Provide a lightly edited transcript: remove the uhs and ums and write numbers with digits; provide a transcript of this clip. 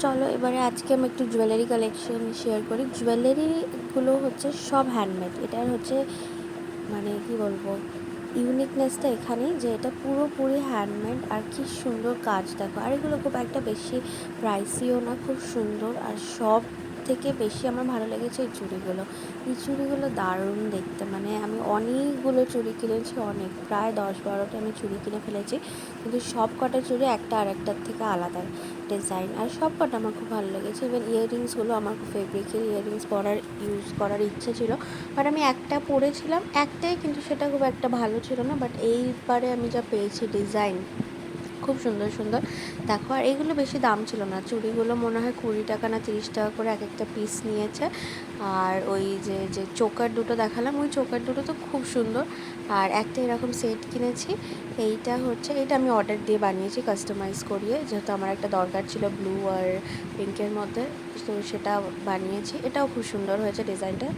চলো এবারে আজকে আমি একটু জুয়েলারি কালেকশন শেয়ার করি। জুয়েলারিগুলো হচ্ছে সব হ্যান্ডমেড। এটার হচ্ছে মানে কি বলবো, ইউনিকনেসটা এখানেই যে এটা পুরোপুরি হ্যান্ডমেড। আর কি সুন্দর কাজ দেখো। আর এগুলো খুব একটা বেশি প্রাইসিও না, খুব সুন্দর। আর সব থেকে বেশি আমার ভালো লেগেছে এই চুড়িগুলো দারুণ দেখতে। মানে আমি অনেকগুলো চুড়ি কিনেছি, অনেক প্রায় 10-12টা আমি চুড়ি কিনে ফেলেছি, কিন্তু সব কটা চুড়ি একটা আর একটার থেকে আলাদা ডিজাইন। আর সব কটা আমার খুব ভালো লেগেছে। ইভেন ইয়াররিংসগুলো আমার খুব ফেব্রিকের ইয়াররিংস ইউজ করার ইচ্ছে ছিল, বাট আমি একটা পরেছিলাম একটাই, কিন্তু সেটা খুব একটা ভালো ছিল না। বাট এইবারে আমি যা পেয়েছি ডিজাইন খুব সুন্দর সুন্দর দেখো। আর এইগুলো বেশি দাম ছিল না, চুড়িগুলো মনে হয় 20 টাকা না 30 টাকা করে এক একটা পিস নিয়েছে। আর ওই যে যে চোকার দুটো দেখালাম, ওই চোকার দুটো তো খুব সুন্দর। আর একটা এরকম সেট কিনেছি, এইটা আমি অর্ডার দিয়ে বানিয়েছি কাস্টমাইজ করিয়ে, যেহেতু আমার একটা দরকার ছিল ব্লু আর পিঙ্কের মধ্যে, তো সেটা বানিয়েছি। এটাও খুব সুন্দর হয়েছে ডিজাইনটা।